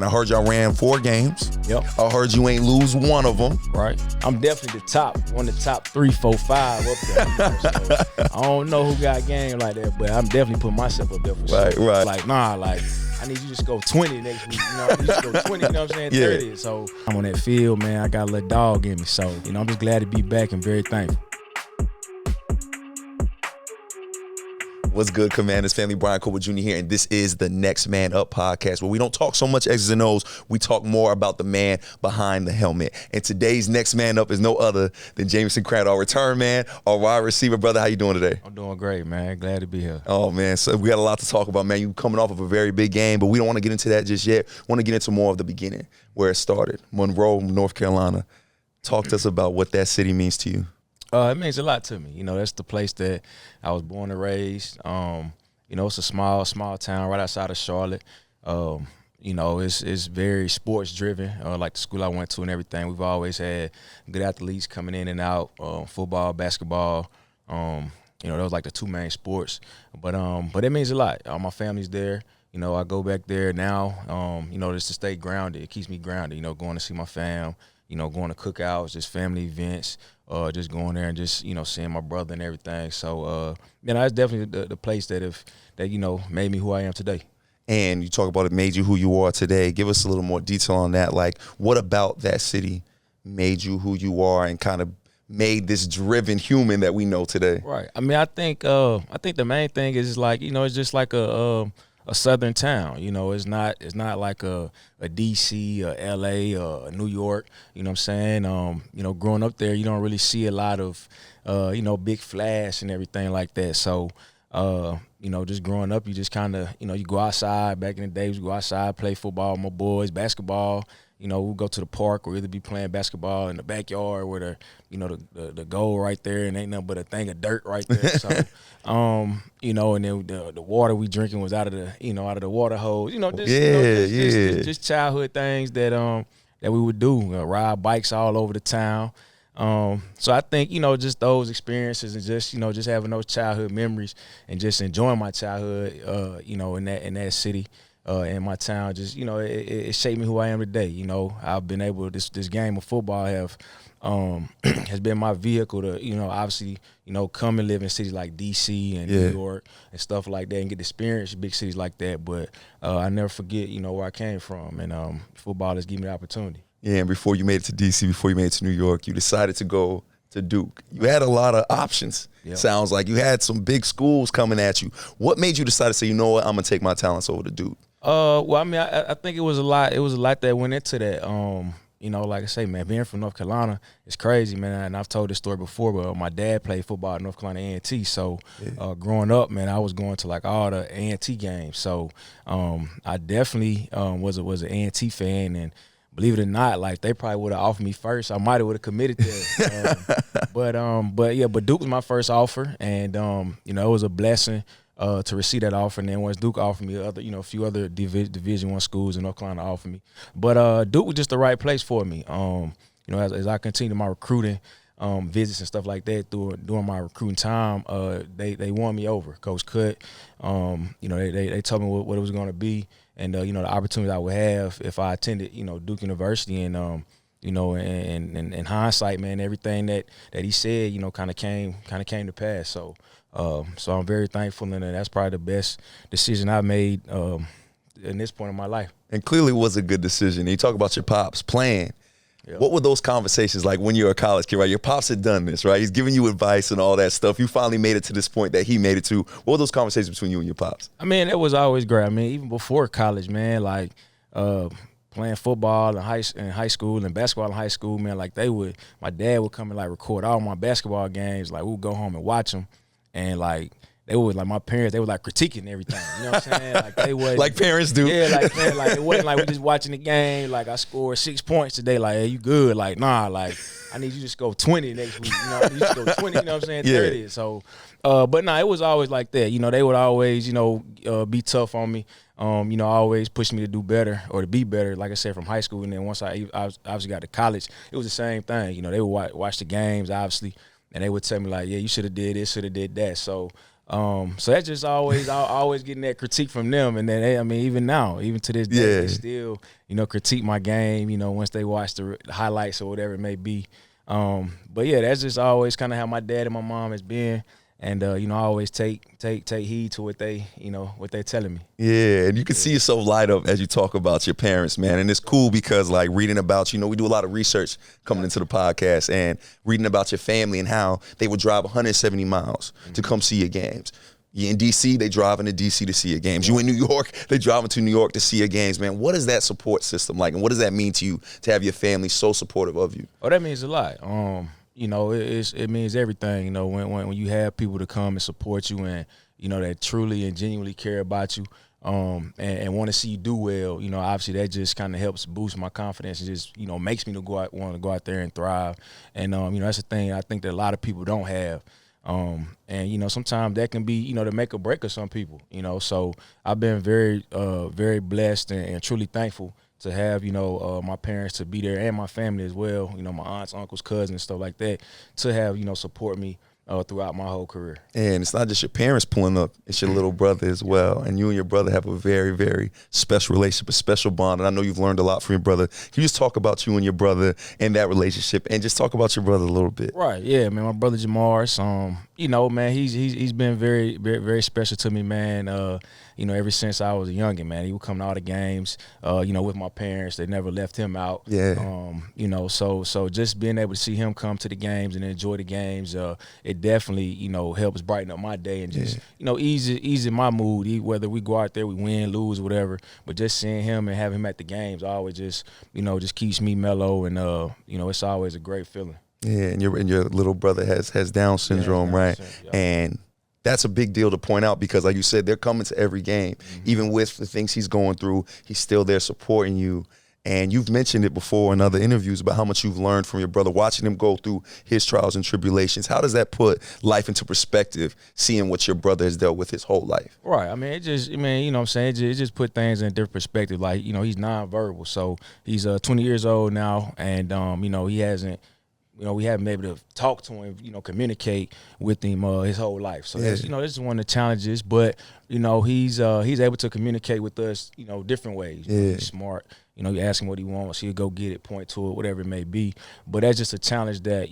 I heard y'all ran 4 games. Yep. I heard you ain't lose one of them. Right. I'm definitely one of the top 3, 4, 5 up there. So I don't know who got game like that, but I'm definitely putting myself up there for sure. Right. Like, I need you to just go 20 next week. You just go 20, you know what I'm saying? 30. So I'm on that field, man. I got a little dog in me. So, I'm just glad to be back and very thankful. What's good, Commanders family? Brian Cole Jr. here, and this is the Next Man Up podcast, where we don't talk so much X's and O's. We talk more about the man behind the helmet. And today's Next Man Up is no other than Jamison, our return man, our wide receiver. Brother, how you doing today? I'm doing great, man. Glad to be here. Oh, man. So we got a lot to talk about, man. You coming off of a very big game, but we don't want to get into that just yet. We want to get into more of the beginning, where it started. Monroe, North Carolina. Talk to us about what that city means to you. It means a lot to me. That's the place that I was born and raised. It's a small town right outside of Charlotte. It's very sports driven, like the school I went to and everything. We've always had good athletes coming in and out, football, basketball. Those was like the 2 main sports. But it means a lot. My family's there. I go back there now, just to stay grounded. It keeps me grounded, going to see my fam, going to cookouts, just family events. Just going there and just, seeing my brother and everything. So, it's definitely the place that made me who I am today. And you talk about it made you who you are today. Give us a little more detail on that. Like, what about that city made you who you are and kind of made this driven human that we know today? Right. I think the main thing is like, it's just like a southern town. It's not like a DC or LA or New York, you know what I'm saying? Growing up there, you don't really see a lot of big flash and everything like that. So just growing up, you just kind of, you go outside. Back in the day, we go outside, play football with my boys, basketball. We'll go to the park or either be playing basketball in the backyard where the goal right there and ain't nothing but a thing of dirt right there. So, and then the water we drinking was out of the water hose. Just childhood things that we would do. Ride bikes all over the town. So I think, just those experiences and just having those childhood memories and just enjoying my childhood, in that city. In my town, just it shaped me who I am today. I've been able this game of football has been my vehicle to obviously come and live in cities like DC and New York and stuff like that and get to experience big cities like that. But I never forget where I came from, and football has given me the opportunity. Yeah, and before you made it to DC, before you made it to New York, you decided to go to Duke. You had a lot of options. Yep. Sounds like you had some big schools coming at you. What made you decide to say, you know what, I'm gonna take my talents over to Duke? I think it was a lot. It was a lot that went into that. Like I say, man, being from North Carolina, it's crazy, man. And I've told this story before, but my dad played football at North Carolina A&T. So growing up, man, I was going to like all the A&T games. So I definitely was an A&T fan, and believe it or not, like they probably would have offered me first. I might have would have committed there. But Duke was my first offer, and it was a blessing to receive that offer. And then once Duke offered me a few other Division I schools in North Carolina offered me. But Duke was just the right place for me. As I continued my recruiting visits and stuff like that during my recruiting time, they won me over. Coach Cut, they told me what it was going to be, and the opportunity I would have if I attended Duke University, and in hindsight, man, everything that he said kind of came to pass. So I'm very thankful, and that's probably the best decision I've made in this point in my life. And clearly was a good decision. You talk about your pops playing. Yep. What were those conversations like when you were a college kid, right? Your pops had done this, right? He's giving you advice and all that stuff. You finally made it to this point that he made it to. What were those conversations between you and your pops? It was always great. Even before college, man, like playing football in high school and basketball in high school, man, like my dad would come and like record all my basketball games. Like we would go home and watch them, and like they would, like my parents, they were like critiquing everything. You know what I'm saying? Like they would, like parents do. Yeah, like it wasn't like we just watching the game. Like I scored 6 points today. Like, hey, you good? Like, nah. Like I need you to just go 20 next week. You just go 20. You know what I'm saying? 30. Yeah. So, but nah, it was always like that. They would always, be tough on me. Always push me to do better or to be better. Like I said, from high school, and then once I obviously got to college, it was the same thing. They would watch the games, obviously, and they would tell me like, yeah, you should have did this, should have did that. So. So that's just always, I always getting that critique from them. And then, I mean, even now, even to this day, they still, critique my game, once they watch the highlights or whatever it may be. But yeah, that's just always kind of how my dad and my mom has been. And, I always take heed to what they, what they're telling me. Yeah, and you can see yourself light up as you talk about your parents, man. And it's cool because, like, reading about, we do a lot of research coming into the podcast and reading about your family and how they would drive 170 miles to come see your games. You in D.C., they driving to D.C. to see your games. You in New York, they driving to New York to see your games, man. What is that support system like, and what does that mean to you to have your family so supportive of you? Oh, that means a lot. It means everything, when you have people to come and support you and, that truly and genuinely care about you and want to see you do well, obviously that just kind of helps boost my confidence and just, makes me want to go out there and thrive. And, that's the thing I think that a lot of people don't have. And, sometimes that can be, the make or break of some people, So I've been very, very blessed and truly thankful to have, my parents to be there and my family as well, my aunts, uncles, cousins, stuff like that, to have, support me throughout my whole career. And it's not just your parents pulling up, it's your little brother as well. And you and your brother have a very, very special relationship, a special bond. And I know you've learned a lot from your brother. Can you just talk about you and your brother and that relationship and just talk about your brother a little bit? Right, yeah, man, my brother Jamars, man, he's been very, very, very special to me, man. Ever since I was a youngin', man, he would come to all the games, with my parents. They never left him out. Yeah. So just being able to see him come to the games and enjoy the games, it definitely, helps brighten up my day and just, easy my mood, whether we go out there, we win, lose, whatever. But just seeing him and having him at the games always just, just keeps me mellow and, it's always a great feeling. Yeah, and your little brother has Down syndrome, right? Yeah. And that's a big deal to point out because, like you said, they're coming to every game. Even with the things he's going through, he's still there supporting you. And you've mentioned it before in other interviews about how much you've learned from your brother, watching him go through his trials and tribulations. How does that put life into perspective, seeing what your brother has dealt with his whole life? Right. I mean, it just put things in a different perspective. Like, he's nonverbal. So he's 20 years old now, and, he hasn't, we haven't been able to talk to him, communicate with him his whole life. So that's, this is one of the challenges. But he's able to communicate with us, different ways. He's smart. You ask him what he wants, he'll go get it, point to it, whatever it may be. But that's just a challenge that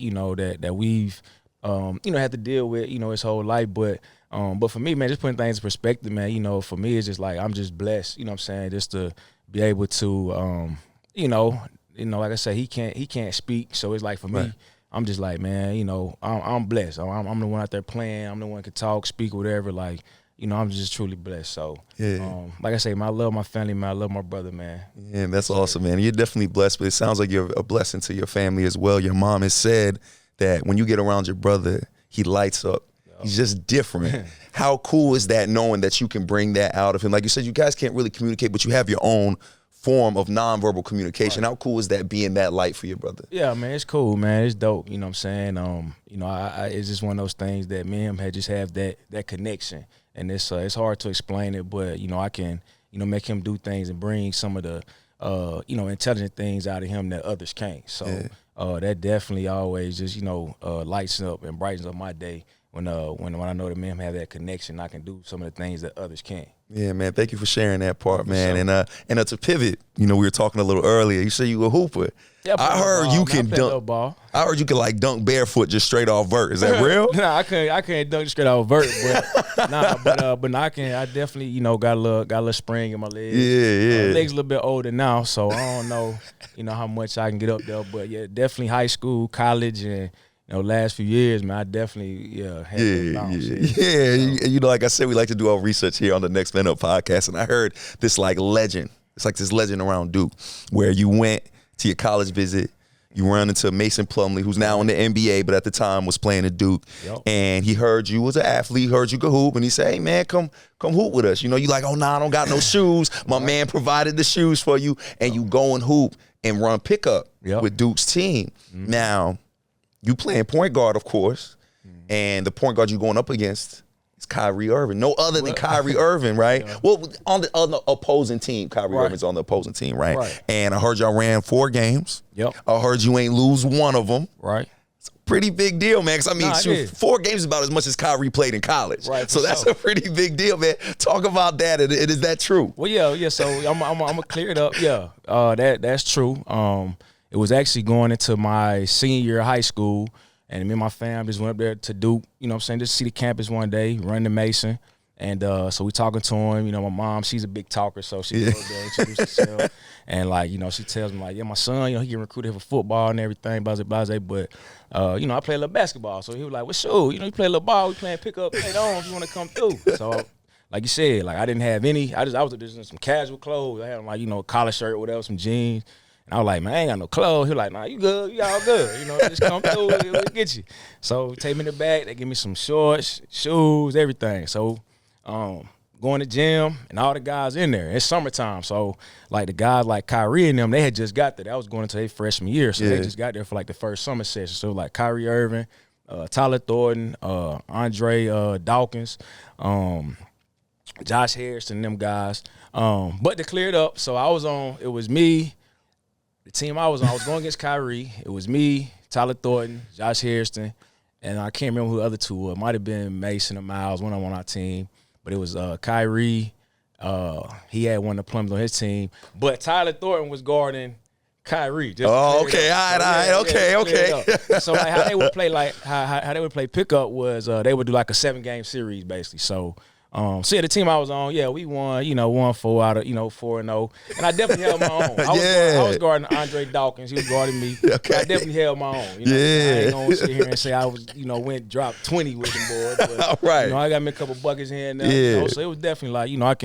that we've had to deal with, his whole life. But for me, man, just putting things in perspective, man. For me, it's just like I'm just blessed. Just to be able to, like I said, he can't speak. So it's like for me, I'm just like, man, I'm blessed. I'm the one out there playing. I'm the one who can talk, speak, whatever. Like, I'm just truly blessed. So, like I say, man, I love my family, man. I love my brother, man. Yeah, that's awesome, man. You're definitely blessed, but it sounds like you're a blessing to your family as well. Your mom has said that when you get around your brother, he lights up. He's just different. How cool is that, knowing that you can bring that out of him? Like you said, you guys can't really communicate, but you have your own form of nonverbal communication. How cool is that, being that light for your brother? Yeah, man, it's cool, man. It's dope. You know what I'm saying? It's just one of those things that me and him had just have that connection. And it's hard to explain it, but, I can, make him do things and bring some of the, intelligent things out of him that others can't. So that definitely always just, lights up and brightens up my day when I know that me and him have that connection. I can do some of the things that others can't. Yeah, man. Thank you for sharing that part, man. And to pivot, we were talking a little earlier. You said you were a hooper. Yeah, I heard you can dunk. I heard you can dunk barefoot just straight off vert. Is that real? Nah, I can't dunk straight off vert, but I can. I definitely got a little spring in my legs. Yeah. Legs a little bit older now, so I don't know how much I can get up there. But yeah, definitely high school, college, and last few years, man, I definitely had that bounce. Yeah. Like I said, we like to do our research here on the Next Man Up podcast, and I heard this legend. It's like this legend around Duke, where you went to your college visit, you run into Mason Plumlee, who's now in the NBA, but at the time was playing at Duke. Yep. And he heard you was an athlete, heard you could hoop, and he said, hey, man, come hoop with us. You like, oh, nah, I don't got no shoes. My man provided the shoes for you, and you go and hoop and run pickup with Duke's team. Mm-hmm. Now, you playing point guard, of course, and the point guard you're going up against is Kyrie Irving. No other than Kyrie Irving, right? Yeah. Well, on the opposing team, Kyrie Irving's on the opposing team, right? And I heard y'all ran 4 games. Yep. I heard you ain't lose one of them. Right. Pretty big deal, man. Because I mean, Nah, shoot, 4 games is about as much as Kyrie played in college. Right, So that's a pretty big deal, man. Talk about that. And is that true? Well, yeah. So I'm gonna clear it up. Yeah, that's true. It was actually going into my senior year of high school, and me and my fam just went up there to Duke. You know what I'm saying? Just see the campus one day, run to Mason. And so we talking to him. You know, my mom, she's a big talker, so she goes there, introduce herself. And, like, you know, she tells me, like, yeah, my son, you know, he get recruited for football and everything, blase. But, you know, I play a little basketball. So he was like, well, sure, you know, you play a little ball, we playing pickup, play it on if you want to come through. So, like you said, like, I didn't have any. I was just in some casual clothes. I had, like, you know, a collar shirt or whatever, some jeans. And I was like, man, I ain't got no clothes. He was like, nah, you good. You all good. You know, just come through. We'll get you. So take me in the back. They give me some shorts, shoes, everything. So, going to gym and all the guys in there. It's summertime, so like the guys like Kyrie and them, they had just got there. That was going into their freshman year, so they just got there for like the first summer session. So like Kyrie Irving, Tyler Thornton, Andre Dawkins, Josh Harris and them guys. But to clear it up, so I was on. It was me. The team I was on, I was going against Kyrie. It was me, Tyler Thornton, Josh Harrison, and I can't remember who the other two were. It might have been Mason or Miles, one on our team. But it was Kyrie. He had one of the Plums on his team. But Tyler Thornton was guarding Kyrie. Okay. All right. Okay. So like how they would play, how they would play pickup was they would do like a 7-game series basically. So see, the team I was on, we won, 1-4 out of, 4-0. And I definitely held my own. I was guarding Andre Dawkins. He was guarding me. Okay. I definitely held my own. I ain't going to sit here and say I was, dropped 20 with them boys. But, right. I got me a couple buckets here and there. So it was definitely like,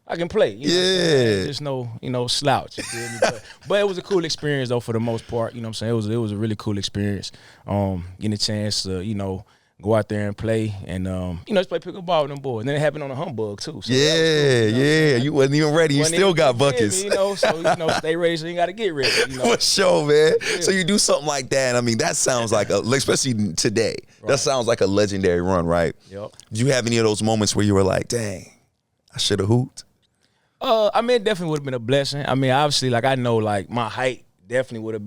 I can play. Just no, slouch. You feel me? But it was a cool experience, though, for the most part. You know what I'm saying? It was a really cool experience. Getting a chance to, go out there and play, and just play pickleball with them boys. And then it happened on a humbug too. So cool, you wasn't even ready. You still got buckets. So stay ready. So you got to get ready. For sure, man. Yeah. So you do something like that. I mean, that sounds like especially today. Right. That sounds like a legendary run, right? Yep. Did you have any of those moments where you were like, "Dang, I should have hooped"? I mean, it definitely would have been a blessing. I mean, obviously, like I know, like my height definitely would have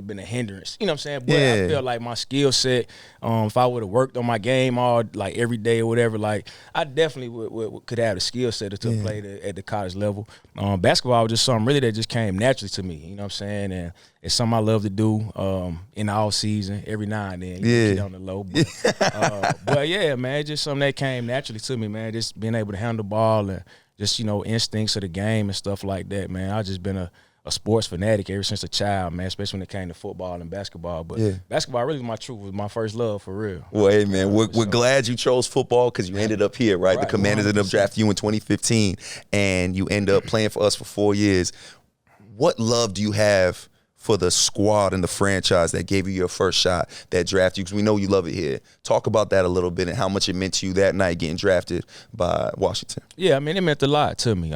been a hindrance. You know what I'm saying? But I feel like my skill set, if I would have worked on my game every day or whatever, like I definitely could have the skill set to play at the college level. Basketball was just something really that just came naturally to me. You know what I'm saying? And it's something I love to do in the off season every now and then. Get on the low, but yeah, man, it's just something that came naturally to me, man. Just being able to handle the ball and just instincts of the game and stuff like that, man. I've just been a sports fanatic ever since a child, man, especially when it came to football and basketball. But basketball really was my first love for real. Well, hey, man, we're glad you chose football because you ended up here, right? The Commanders ended up drafting you in 2015, and you end up playing for us for 4 years. What love do you have for the squad and the franchise that gave you your first shot, that drafted you? Because we know you love it here. Talk about that a little bit and how much it meant to you that night getting drafted by Washington. Yeah, I mean, it meant a lot to me.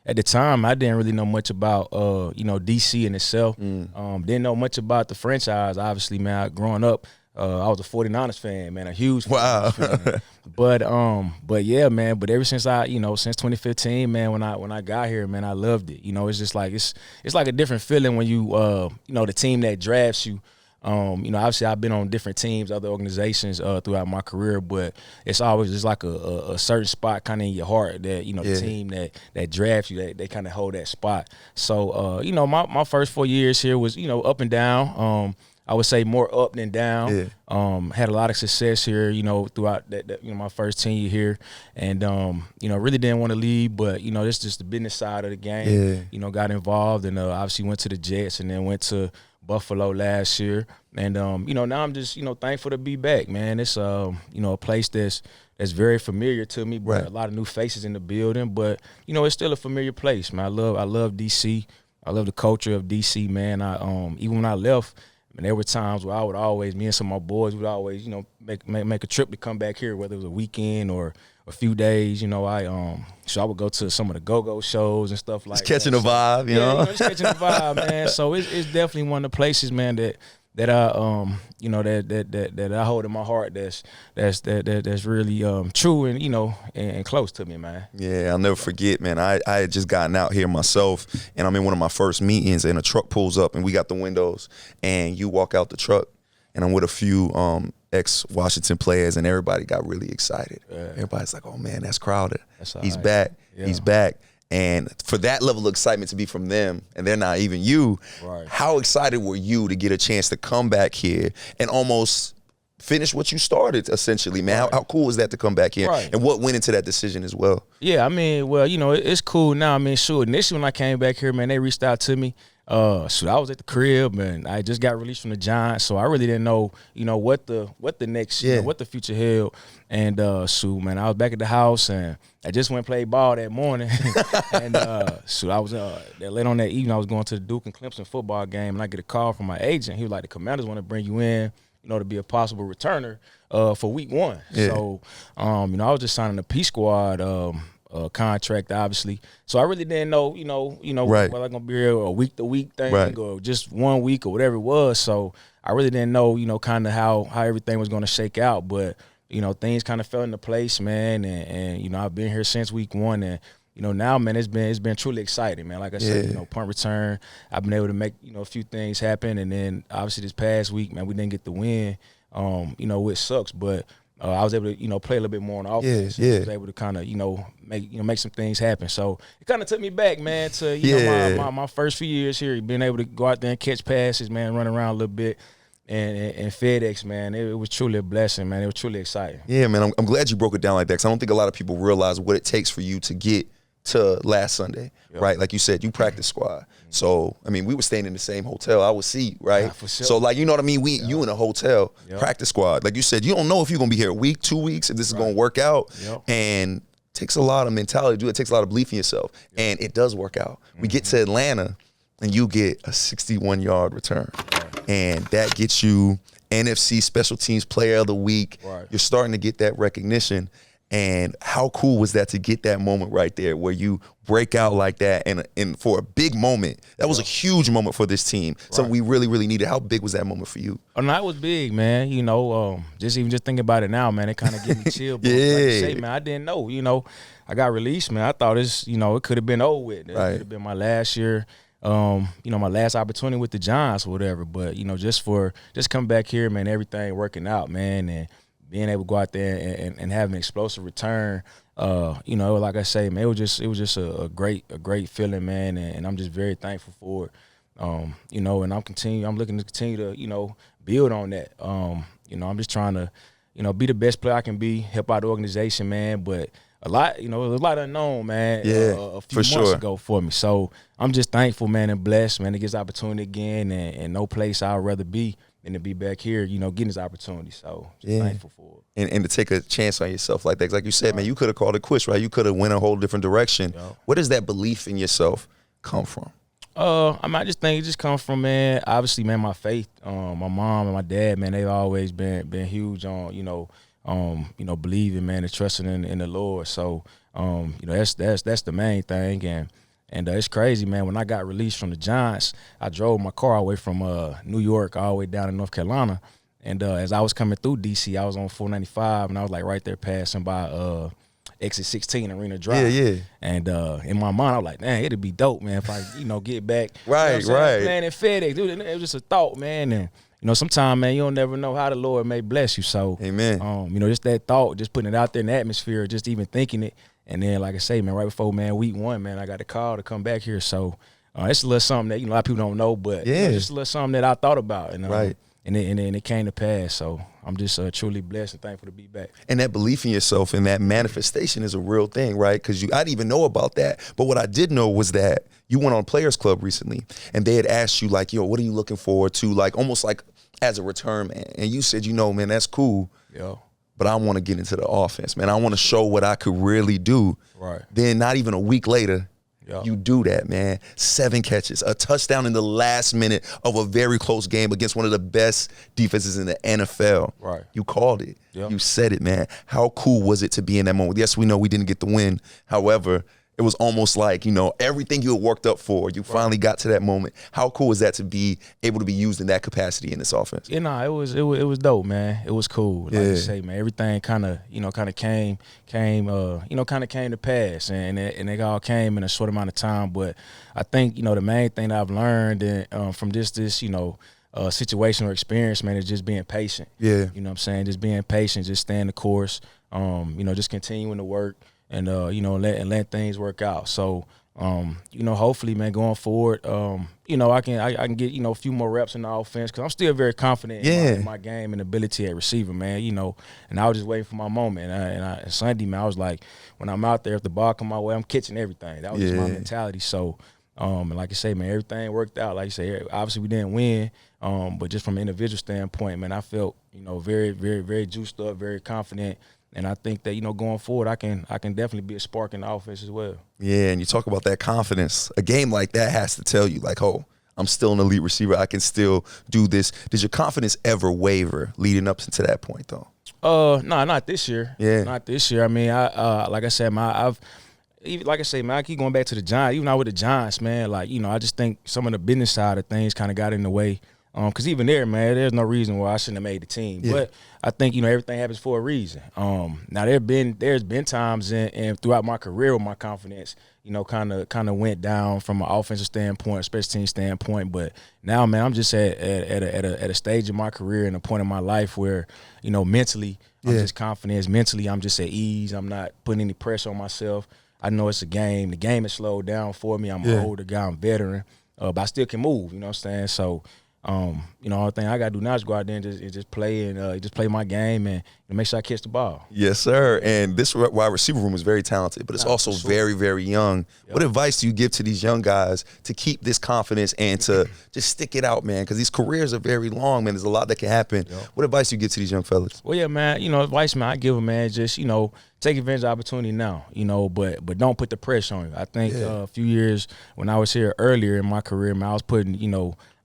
At the time, I didn't really know much about, DC in itself. Didn't know much about the franchise, obviously, man. Growing up, I was a 49ers fan, man, a huge 49ers fan. But yeah, man, but ever since since 2015, man, when I got here, man, I loved it. It's just like, it's like a different feeling when you, the team that drafts you. Obviously I've been on different teams, other organizations throughout my career, but it's always just like a certain spot kind of in your heart that, the team that drafts you, they kind of hold that spot. So, my first 4 years here was, up and down. I would say more up than down. Had a lot of success here, throughout that my first tenure here, and really didn't want to leave, but it's just the business side of the game. Got involved, and obviously went to the Jets, and then went to Buffalo last year, and now I'm just thankful to be back, man. It's a place that's very familiar to me, but a lot of new faces in the building, but it's still a familiar place, man. I love DC. I love the culture of DC, man. Even when I left, and there were times where I would always, me and some of my boys would always, make a trip to come back here, whether it was a weekend or a few days. So I would go to some of the go-go shows and stuff like that. Just catching the vibe, just catching the vibe, man. So it's definitely one of the places, man, that I that I hold in my heart that's really true and and close to me, man. Yeah, I'll never forget, man. I had just gotten out here myself, and I'm in one of my first meetings, and a truck pulls up, and we got the windows, and you walk out the truck, and I'm with a few ex-Washington players, and everybody got really excited. Everybody's like, "Oh man, that's Crowder. He's back. Yeah. He's back." And for that level of excitement to be from them, and they're not even you, how excited were you to get a chance to come back here and almost finish what you started, essentially, man? How cool was that to come back here? And what went into that decision as well? Yeah, I mean, well, you know, it's cool now. I mean, sure, initially when I came back here, man, they reached out to me. So I was at the crib, and I just got released from the Giants, so I really didn't know, you know, what the next, you know, what the future held. And so, man, I was back at the house, and I just went and played ball that morning. And so I was late on that evening, I was going to the Duke and Clemson football game, and I get a call from my agent. He was like, "The Commanders want to bring you in, you know, to be a possible returner for week 1." So, you know, I was just signing a P squad contract, obviously. So I really didn't know, whether I'm gonna be here a week to week thing or just 1 week or whatever it was. So I really didn't know, you know, kind of how everything was gonna shake out. But you know, things kind of fell into place, man. And you know, I've been here since week 1, and you know, now, man, it's been truly exciting, man. Like I said, you know, punt return, I've been able to make, you know, a few things happen, and then obviously this past week, man, we didn't get the win, you know, which sucks, but I was able to, you know, play a little bit more on the offense. I was able to kind of, you know, make some things happen. So it kind of took me back, man, to you know my first few years here, being able to go out there and catch passes, man, run around a little bit. And FedEx, man, it was truly a blessing, man. It was truly exciting. Yeah, man, I'm glad you broke it down like that, because I don't think a lot of people realize what it takes for you to get to last Sunday, right? Like you said, you practice squad. So, I mean, we were staying in the same hotel. I would see, right? For sure. So, like, you know what I mean? You in a hotel, practice squad. Like you said, you don't know if you're going to be here a week, 2 weeks, if this is going to work out. And it takes a lot of mentality to do it. It takes a lot of belief in yourself. And it does work out. We get to Atlanta, and you get a 61-yard return. And that gets you NFC Special Teams Player of the Week. You're starting to get that recognition. And how cool was that to get that moment right there where you break out like that, and for a big moment, that was a huge moment for this team. Something we really, really needed. How big was that moment for you? Oh, no, it was big, man. You know, just thinking about it now, man, it kind of gave me chill. But like you say, man, I didn't know. You know, I got released, man. I thought it could have been over with. It could have been my last year. You know, my last opportunity with the Giants or whatever. But you know, just coming back here, man, everything working out, man, and being able to go out there and have an explosive return, you know, like I say, man, it was just a great feeling, man, and I'm just very thankful for it. You know, and I'm looking to continue to, you know, build on that. You know, I'm just trying to, you know, be the best player I can be, help out the organization, man. But a lot unknown, man, a few months ago for me. So I'm just thankful, man, and blessed, man, to get this opportunity again, and no place I'd rather be than to be back here, you know, getting this opportunity. So just thankful for it. And to take a chance on yourself like that. Like you said, man, you could have called it quits, right? You could have went a whole different direction. Where does that belief in yourself come from? I mean, I just think it just comes from, man, obviously, man, my faith. My mom and my dad, man, they've always been huge on, you know, believing, man, and trusting in the Lord. So, you know, that's the main thing. And it's crazy, man. When I got released from the Giants, I drove my car away from New York all the way down to North Carolina. And as I was coming through D.C., I was on 495, and I was like right there passing by exit 16, Arena Drive. And in my mind, I was like, man, it'd be dope, man, if I, you know, get back. Right. Playing in FedEx, dude. It was just a thought, man. And you know, sometimes, man, you don't never know how the Lord may bless you. So, amen. You know, just that thought, just putting it out there in the atmosphere, just even thinking it. And then, like I say, man, right before, man, week 1, man, I got a call to come back here. So it's a little something that, you know, a lot of people don't know, but you know, just a little something that I thought about. And, and then it came to pass. So I'm just truly blessed and thankful to be back. And that belief in yourself and that manifestation is a real thing, right? Because I didn't even know about that. But what I did know was that you went on Players Club recently, and they had asked you, like, yo, what are you looking forward to? Like, almost like as a return man. And you said, you know, man, that's cool. But I want to get into the offense, man. I want to show what I could really do. Then not even a week later, you do that, man. 7 catches, a touchdown in the last minute of a very close game against one of the best defenses in the NFL. You called it. You said it, man. How cool was it to be in that moment? Yes, we know we didn't get the win. However, it was almost like, you know, everything you had worked up for, you finally got to that moment. How cool is that to be able to be used in that capacity in this offense? You know, it was dope, man. It was cool. Like you say, man, everything kind of came to pass, and it all came in a short amount of time. But I think, you know, the main thing that I've learned from this, you know, situation or experience, man, is just being patient. Yeah. You know what I'm saying? Just being patient, just staying the course, just continuing to work and, let things work out. So, hopefully, man, going forward, I can get, a few more reps in the offense because I'm still very confident in my game and ability at receiver, man, and I was just waiting for my moment. And Sunday, man, I was like, when I'm out there, if the ball come my way, I'm catching everything. That was just my mentality. So, and like I say, man, everything worked out. Like you say, obviously we didn't win, but just from an individual standpoint, man, I felt, very, very, very juiced up, very confident. And I think that, going forward, I can definitely be a spark in the offense as well. Yeah, and you talk about that confidence. A game like that has to tell you, like, oh, I'm still an elite receiver. I can still do this. Did your confidence ever waver leading up to that point, though? No, not this year. Yeah. Not this year. I mean, like I said, man, I keep going back to the Giants. Even now with the Giants, man, like, I just think some of the business side of things kind of got in the way. Because even there, man, there's no reason why I shouldn't have made the team. Yeah. But I think, everything happens for a reason. Now, there's been times and throughout my career where my confidence, kind of went down from an offensive standpoint, special team standpoint. But now, man, I'm just at a stage in my career and a point in my life where, mentally, I'm just confident. Mentally, I'm just at ease. I'm not putting any pressure on myself. I know it's a game. The game has slowed down for me. I'm an older guy. I'm a veteran. But I still can move, you know what I'm saying? So, all thing I got to do now is go out there and just play and just play my game and make sure I catch the ball. Yes, sir. And this wide receiver room is very talented, but it's also very, very young. Yep. What advice do you give to these young guys to keep this confidence and to just stick it out, man? Because these careers are very long, man. There's a lot that can happen. Yep. What advice do you give to these young fellas? Well, yeah, man. Advice, man, I give them, man, just, take advantage of the opportunity now, but don't put the pressure on you. I think a few years when I was here earlier in my career, man, I was putting,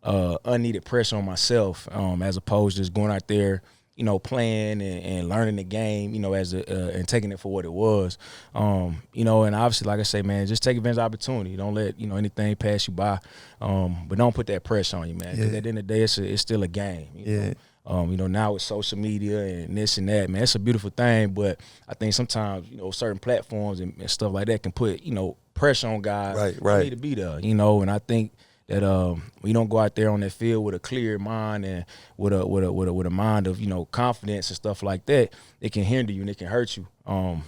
unneeded pressure on myself as opposed to just going out there, playing and learning the game, and taking it for what it was. And obviously, like I say, man, just take advantage of the opportunity. Don't let, anything pass you by. But don't put that pressure on you, man. Because at the end of the day, it's still a game. You know? Now with social media and this and that, man, it's a beautiful thing. But I think sometimes, certain platforms and stuff like that can put, pressure on guys. Right. Need to be there, and I think that when you don't go out there on that field with a clear mind and with a mind of confidence and stuff like that, it can hinder you and it can hurt you.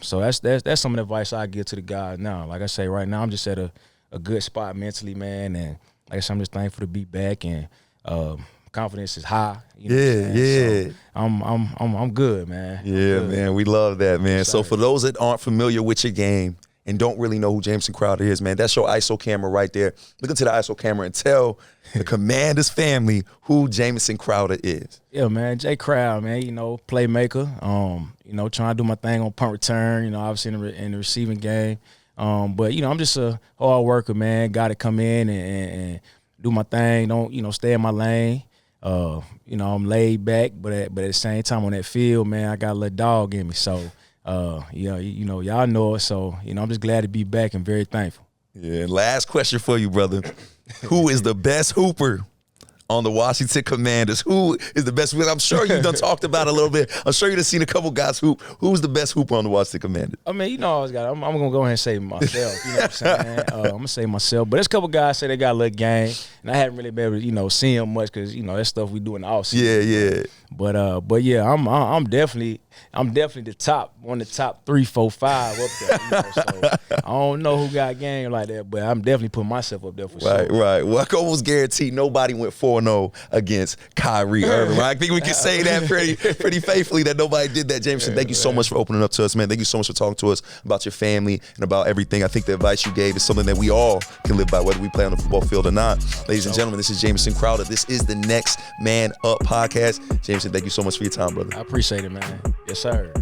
So that's some of the advice I give to the guys now. Like I say, right now I'm just at a good spot mentally, man, and like I said, I'm just thankful to be back and confidence is high. So I'm good, man. Yeah, man, we love that, man. Yes, so for those that aren't familiar with your game and don't really know who Jamison Crowder is, man, that's your ISO camera right there. Look into the ISO camera and tell the Commanders family who Jamison Crowder is. Yeah, man, Jay Crowd, man, playmaker. Trying to do my thing on punt return, obviously in the receiving game. But, I'm just a hard worker, man. Got to come in and do my thing. Don't, stay in my lane. I'm laid back, but at the same time on that field, man, I got a little dog in me. So, y'all know it. So, I'm just glad to be back and very thankful. Yeah. Last question for you, brother. Who is the best hooper on the Washington Commanders? Who is the best? I'm sure you done talked about it a little bit. I'm sure you done seen a couple guys hoop. Who's the best hooper on the Washington Commanders? I mean, I always got. I'm gonna go ahead and say myself. You know what I'm saying? I'm gonna say myself. But there's a couple guys say they got a little game, and I haven't really been able to, see them much because that's stuff we do in the offseason. Yeah. But yeah, I'm definitely the top, one of the top 3, 4, 5 up there. So I don't know who got game like that, but I'm definitely putting myself up there for sure. Right. Well, I can almost guarantee nobody went 4-0 against Kyrie Irving. Right? I think we can say that pretty faithfully that nobody did that. Jamison, thank you so much for opening up to us, man. Thank you so much for talking to us about your family and about everything. I think the advice you gave is something that we all can live by, whether we play on the football field or not. Ladies and gentlemen, this is Jamison Crowder. This is the Next Man Up podcast. Jamison, thank you so much for your time, brother. I appreciate it, man. Yes, sir.